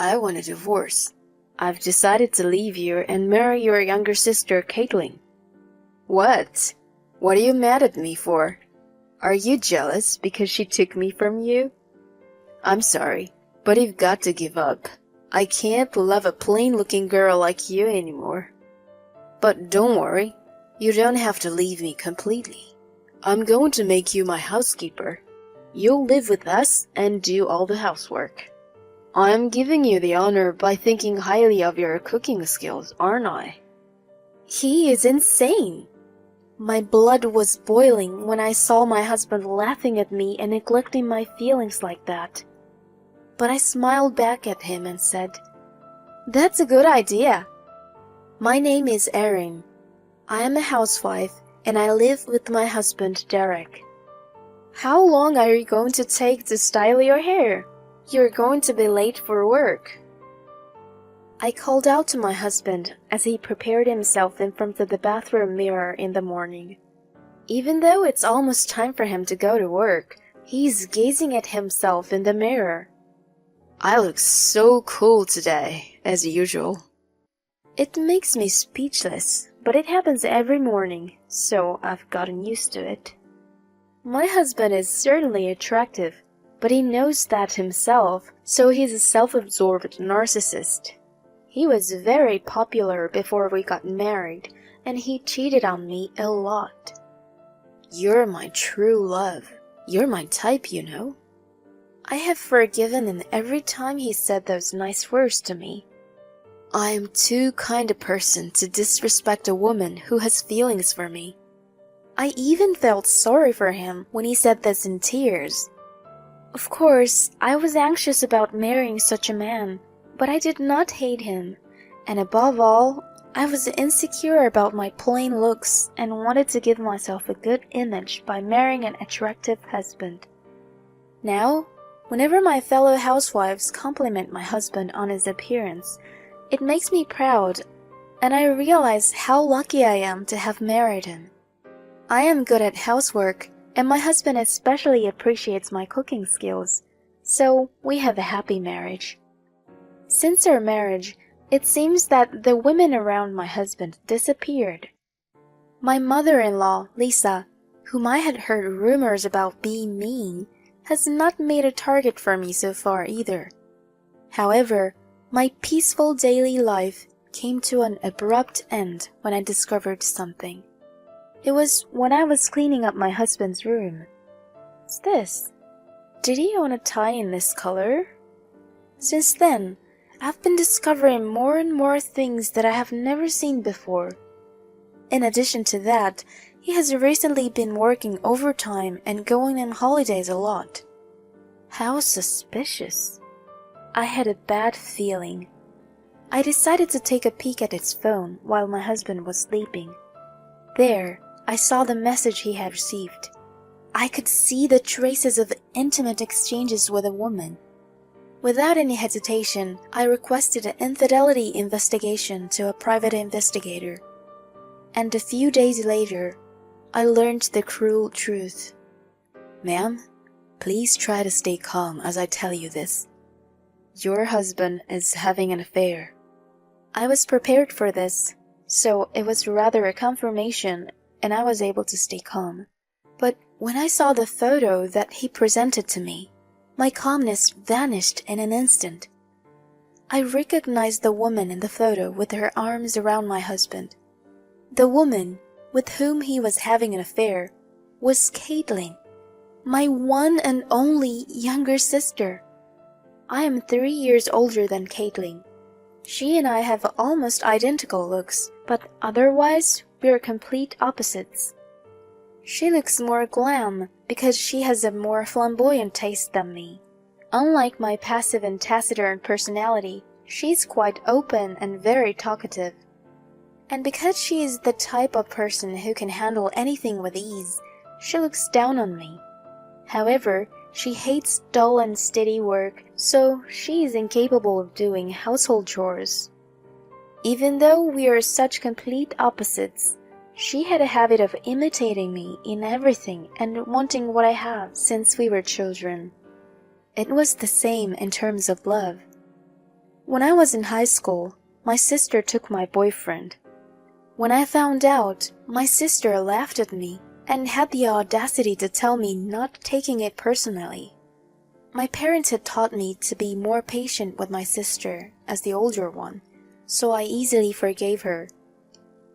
I want a divorce. I've decided to leave you and marry your younger sister, Caitlin. What? What are you mad at me for? Are you jealous because she took me from you? I'm sorry, but you've got to give up. I can't love a plain-looking girl like you anymore. But don't worry, you don't have to leave me completely. I'm going to make you my housekeeper. You'll live with us and do all the housework. I'm giving you the honor by thinking highly of your cooking skills, aren't I? He is insane. My blood was boiling when I saw my husband laughing at me and neglecting my feelings like that. But I smiled back at him and said, "That's a good idea. My name is Erin. I am a housewife and I live with my husband Derek. How long are you going to take to style your hair? You're going to be late for work." I called out to my husband as he prepared himself in front of the bathroom mirror in the morning. Even though it's almost time for him to go to work, he's gazing at himself in the mirror. I look so cool today, as usual. It makes me speechless, but it happens every morning, so I've gotten used to it. My husband is certainly attractive, but he knows that himself, so he's a self-absorbed narcissist. He was very popular before we got married, and he cheated on me a lot. You're my true love. You're my type, you know. I have forgiven him every time he said those nice words to me. I am too kind a person to disrespect a woman who has feelings for me. I even felt sorry for him when he said this in tears. Of course, I was anxious about marrying such a man, but I did not hate him, and above all, I was insecure about my plain looks and wanted to give myself a good image by marrying an attractive husband. Now, whenever my fellow housewives compliment my husband on his appearance, it makes me proud, and I realize how lucky I am to have married him. I am good at housework, and my husband especially appreciates my cooking skills, so we have a happy marriage. Since our marriage, it seems that the women around my husband disappeared. My mother-in-law, Lisa, whom I had heard rumors about being mean, has not made a target for me so far either. However, my peaceful daily life came to an abrupt end when I discovered something. It was when I was cleaning up my husband's room. What's this? Did he own a tie in this color? Since then, I've been discovering more and more things that I have never seen before. In addition to that, he has recently been working overtime and going on holidays a lot. How suspicious. I had a bad feeling. I decided to take a peek at his phone while my husband was sleeping. There, I saw the message he had received. I could see the traces of intimate exchanges with a woman. Without any hesitation, I requested an infidelity investigation to a private investigator. And a few days later, I learned the cruel truth. Ma'am, please try to stay calm as I tell you this. Your husband is having an affair. I was prepared for this, so it was rather a confirmation, and I was able to stay calm. But when I saw the photo that he presented to me, my calmness vanished in an instant. I recognized the woman in the photo with her arms around my husband. The woman with whom he was having an affair was Caitlin, my one and only younger sister. I am 3 years older than Caitlin. She and I have almost identical looks, but otherwise we're complete opposites. She looks more glam because she has a more flamboyant taste than me. Unlike my passive and taciturn personality, she's quite open and very talkative. And because she is the type of person who can handle anything with ease, she looks down on me. However, she hates dull and steady work, so she is incapable of doing household chores. Even though we are such complete opposites, she had a habit of imitating me in everything and wanting what I have since we were children. It was the same in terms of love. When I was in high school, my sister took my boyfriend. When I found out, my sister laughed at me and had the audacity to tell me not taking it personally. My parents had taught me to be more patient with my sister as the older one, so I easily forgave her.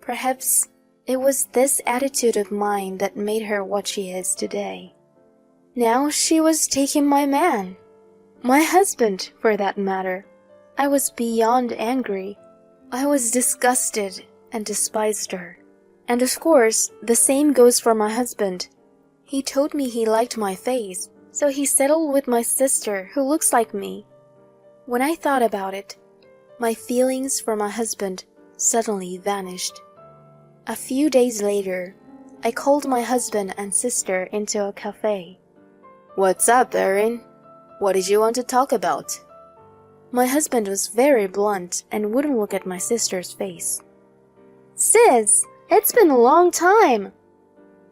Perhaps it was this attitude of mine that made her what she is today. Now she was taking my man. My husband, for that matter. I was beyond angry. I was disgusted and despised her. And of course, the same goes for my husband. He told me he liked my face, so he settled with my sister who looks like me. When I thought about it, my feelings for my husband suddenly vanished. A few days later, I called my husband and sister into a cafe. "What's up, Erin? What did you want to talk about?" My husband was very blunt and wouldn't look at my sister's face. "Sis, it's been a long time."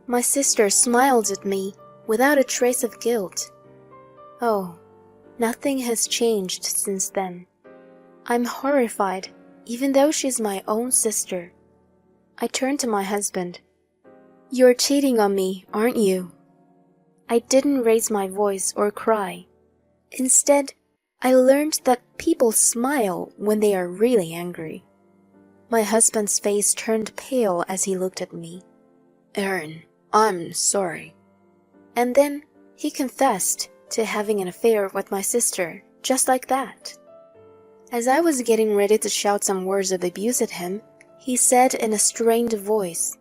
My sister smiled at me without a trace of guilt. Oh, nothing has changed since then. I'm horrified, even though she's my own sister. I turned to my husband. "You're cheating on me, aren't you?" I didn't raise my voice or cry. Instead, I learned that people smile when they are really angry. My husband's face turned pale as he looked at me. "Erin, I'm sorry." And then he confessed to having an affair with my sister, just like that. As I was getting ready to shout some words of abuse at him, he said in a strained voice,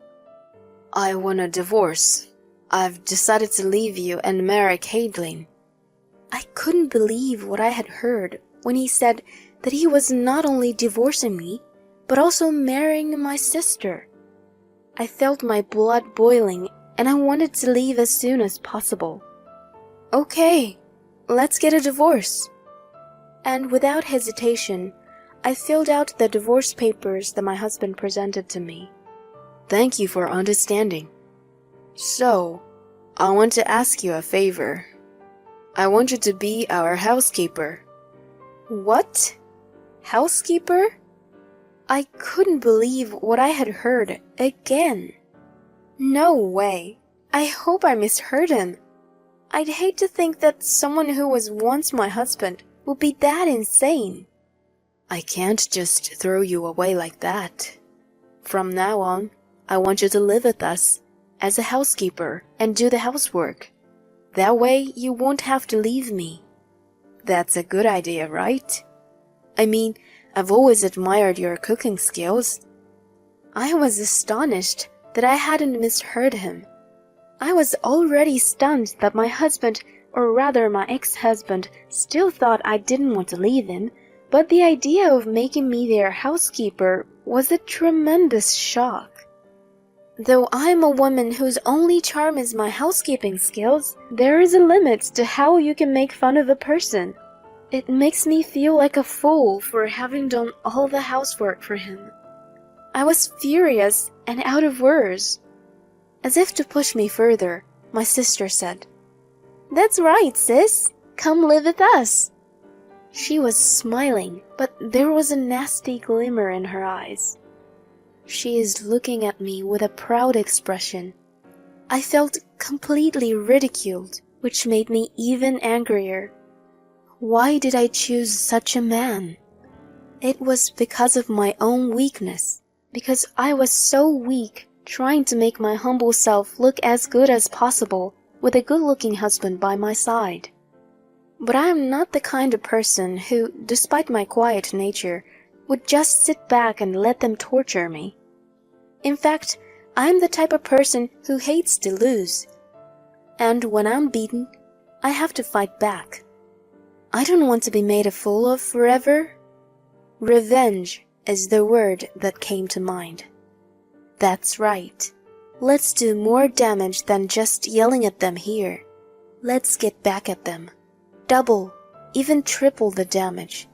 "I want a divorce. I've decided to leave you and marry Caitlin." I couldn't believe what I had heard when he said that he was not only divorcing me, but also marrying my sister. I felt my blood boiling and I wanted to leave as soon as possible. "Okay, let's get a divorce." And without hesitation, I filled out the divorce papers that my husband presented to me. "Thank you for understanding. So, I want to ask you a favor. I want you to be our housekeeper." "What? Housekeeper?" I couldn't believe what I had heard again. No way. I hope I misheard him. I'd hate to think that someone who was once my husband would be that insane. "I can't just throw you away like that. From now on, I want you to live with us as a housekeeper and do the housework. That way you won't have to leave me." That's a good idea, right? I mean, I've always admired your cooking skills. I was astonished that I hadn't misheard him. I was already stunned that my husband, or rather my ex-husband, still thought I didn't want to leave him, but the idea of making me their housekeeper was a tremendous shock. Though I'm a woman whose only charm is my housekeeping skills, there is a limit to how you can make fun of a person. It makes me feel like a fool for having done all the housework for him. I was furious and out of words. As if to push me further, my sister said, "That's right, sis. Come live with us." She was smiling, but there was a nasty glimmer in her eyes. She is looking at me with a proud expression. I felt completely ridiculed, which made me even angrier. Why did I choose such a man? It was because of my own weakness, because I was so weak trying to make my humble self look as good as possible with a good-looking husband by my side. But I am not the kind of person who, despite my quiet nature, would just sit back and let them torture me. In fact, I'm the type of person who hates to lose. And when I'm beaten, I have to fight back. I don't want to be made a fool of forever. Revenge is the word that came to mind. That's right. Let's do more damage than just yelling at them here. Let's get back at them. Double, even triple the damage.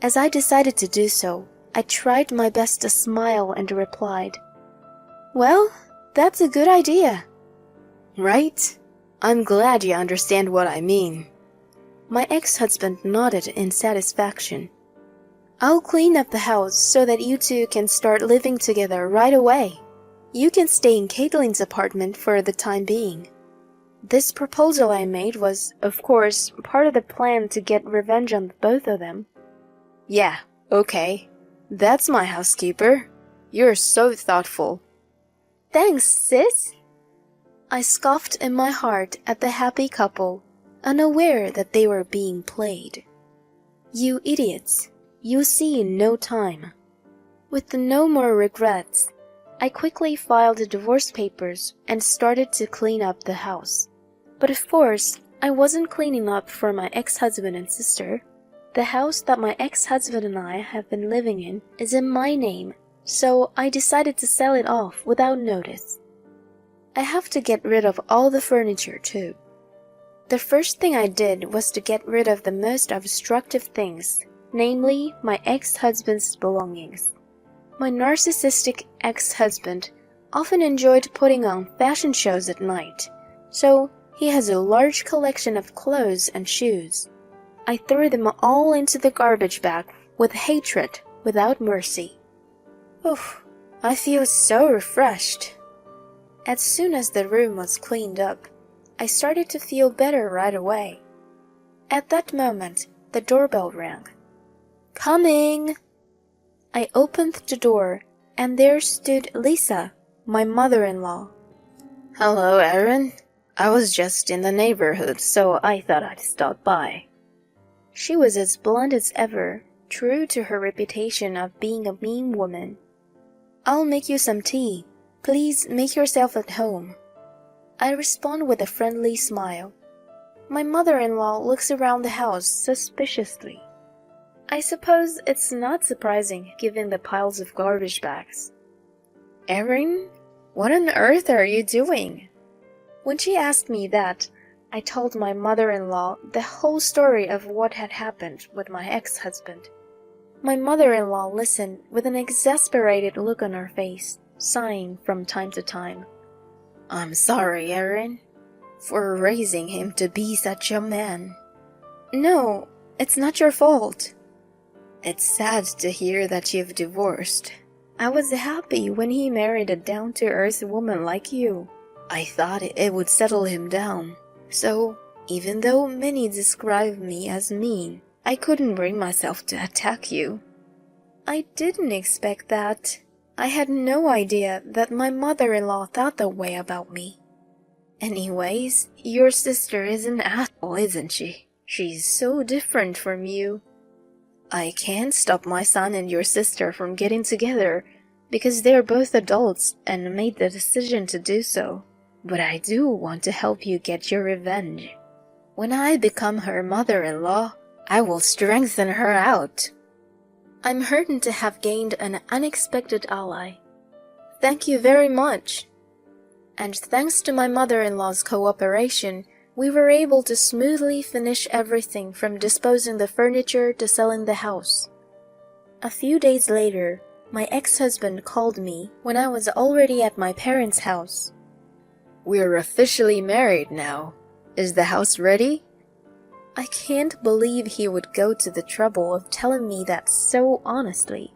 As I decided to do so, I tried my best to smile and replied, "Well, that's a good idea." Right? I'm glad you understand what I mean. My ex-husband nodded in satisfaction. I'll clean up the house so that you two can start living together right away. You can stay in Caitlin's apartment for the time being. This proposal I made was, of course, part of the plan to get revenge on both of them. Yeah, okay. That's my housekeeper. You're so thoughtful. Thanks, sis. I scoffed in my heart at the happy couple, unaware that they were being played. You idiots, you'll see in no time. With no more regrets, I quickly filed the divorce papers and started to clean up the house. But of course, I wasn't cleaning up for my ex-husband and sister. The house that my ex-husband and I have been living in is in my name, so I decided to sell it off without notice. I have to get rid of all the furniture too. The first thing I did was to get rid of the most obstructive things, namely my ex-husband's belongings. My narcissistic ex-husband often enjoyed putting on fashion shows at night, so he has a large collection of clothes and shoes. I threw them all into the garbage bag with hatred without mercy. Oof, I feel so refreshed. As soon as the room was cleaned up, I started to feel better right away. At that moment, the doorbell rang. Coming! I opened the door, and there stood Lisa, my mother-in-law. Hello, Erin. I was just in the neighborhood, so I thought I'd stop by. She was as blunt as ever, true to her reputation of being a mean woman. I'll make you some tea. Please make yourself at home. I respond with a friendly smile. My mother-in-law looks around the house suspiciously. I suppose it's not surprising given the piles of garbage bags. Erin, what on earth are you doing? When she asked me that, I told my mother-in-law the whole story of what had happened with my ex-husband. My mother-in-law listened with an exasperated look on her face, sighing from time to time. I'm sorry, Erin, for raising him to be such a man. No, it's not your fault. It's sad to hear that you've divorced. I was happy when he married a down-to-earth woman like you. I thought it would settle him down. So, even though many describe me as mean, I couldn't bring myself to attack you. I didn't expect that. I had no idea that my mother-in-law thought that way about me. Anyways, your sister is an asshole, isn't she? She's so different from you. I can't stop my son and your sister from getting together because they're both adults and made the decision to do so. But I do want to help you get your revenge. When I become her mother-in-law, I will strengthen her out. I'm heartened to have gained an unexpected ally. Thank you very much. And thanks to my mother-in-law's cooperation, we were able to smoothly finish everything from disposing the furniture to selling the house. A few days later, my ex-husband called me when I was already at my parents' house. We're officially married now. Is the house ready? I can't believe he would go to the trouble of telling me that so honestly.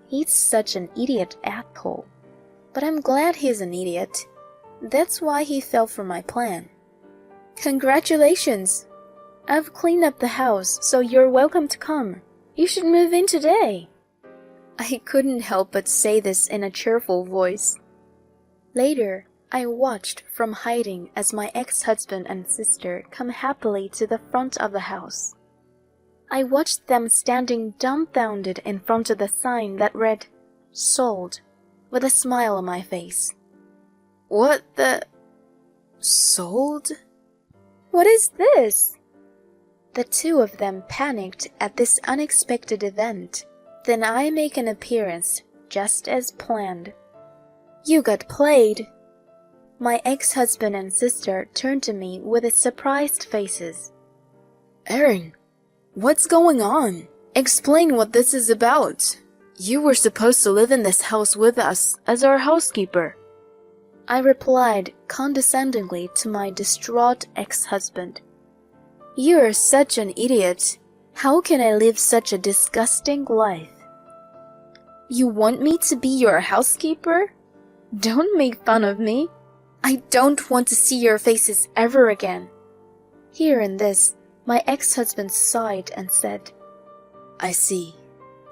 He's such an idiot asshole. But I'm glad he's an idiot. That's why he fell for my plan. Congratulations! I've cleaned up the house, so you're welcome to come. You should move in today. I couldn't help but say this in a cheerful voice. Later, I watched from hiding as my ex-husband and sister come happily to the front of the house. I watched them standing dumbfounded in front of the sign that read, "Sold," with a smile on my face. What the... Sold? What is this? The two of them panicked at this unexpected event. Then I make an appearance, just as planned. You got played. My ex-husband and sister turned to me with surprised faces. Erin, what's going on? Explain what this is about. You were supposed to live in this house with us as our housekeeper. I replied condescendingly to my distraught ex-husband. You're such an idiot. How can I live such a disgusting life? You want me to be your housekeeper? Don't make fun of me. I don't want to see your faces ever again. Hearing this, my ex-husband sighed and said, I see.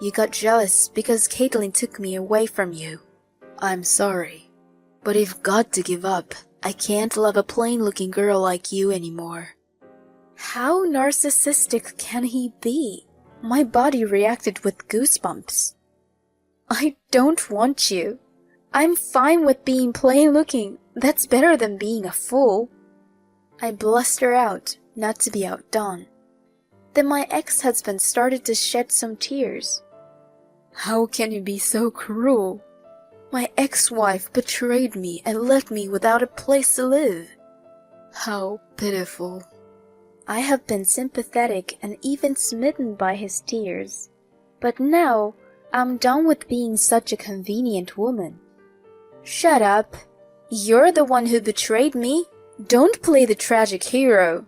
You got jealous because Caitlin took me away from you. I'm sorry, but you've got to give up. I can't love a plain-looking girl like you anymore. How narcissistic can he be? My body reacted with goosebumps. I don't want you. I'm fine with being plain-looking. That's better than being a fool. I blustered out, not to be outdone. Then my ex-husband started to shed some tears. How can you be so cruel? My ex-wife betrayed me and left me without a place to live. How pitiful. I have been sympathetic and even smitten by his tears. But now, I'm done with being such a convenient woman. Shut up. You're the one who betrayed me. Don't play the tragic hero.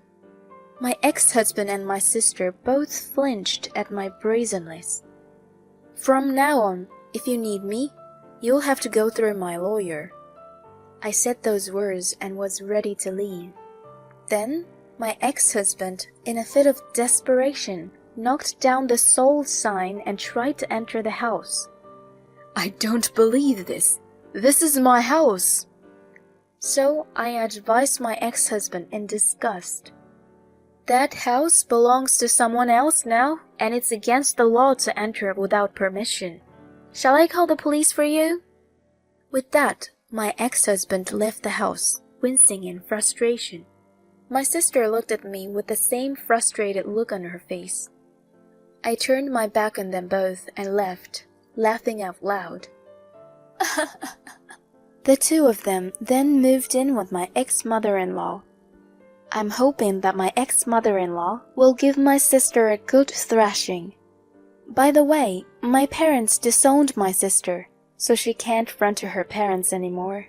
My ex-husband and my sister both flinched at my brazenness. From now on, if you need me, you'll have to go through my lawyer. I said those words and was ready to leave. Then, my ex-husband, in a fit of desperation, knocked down the sold sign and tried to enter the house. I don't believe this. This is my house. So I advised my ex-husband in disgust. That house belongs to someone else now, and it's against the law to enter without permission. Shall I call the police for you? With that, my ex-husband left the house, wincing in frustration. My sister looked at me with the same frustrated look on her face. I turned my back on them both and left, laughing out loud. The two of them then moved in with my ex-mother-in-law. I'm hoping that my ex-mother-in-law will give my sister a good thrashing. By the way, my parents disowned my sister, so she can't run to her parents anymore.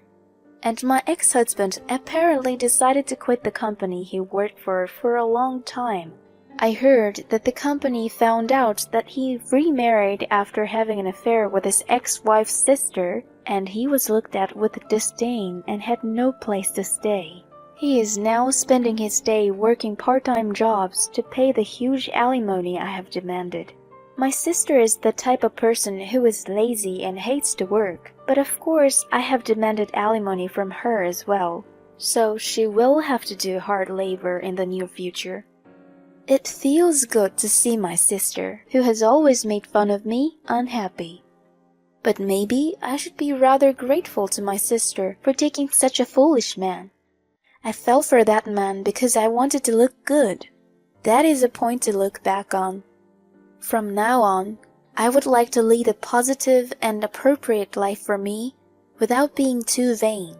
And my ex-husband apparently decided to quit the company he worked for a long time. I heard that the company found out that he remarried after having an affair with his ex-wife's sister, and he was looked at with disdain and had no place to stay. He is now spending his day working part-time jobs to pay the huge alimony I have demanded. My sister is the type of person who is lazy and hates to work, but of course I have demanded alimony from her as well, so she will have to do hard labor in the near future. It feels good to see my sister, who has always made fun of me, unhappy. But maybe I should be rather grateful to my sister for taking such a foolish man. I fell for that man because I wanted to look good. That is a point to look back on. From now on, I would like to lead a positive and appropriate life for me without being too vain.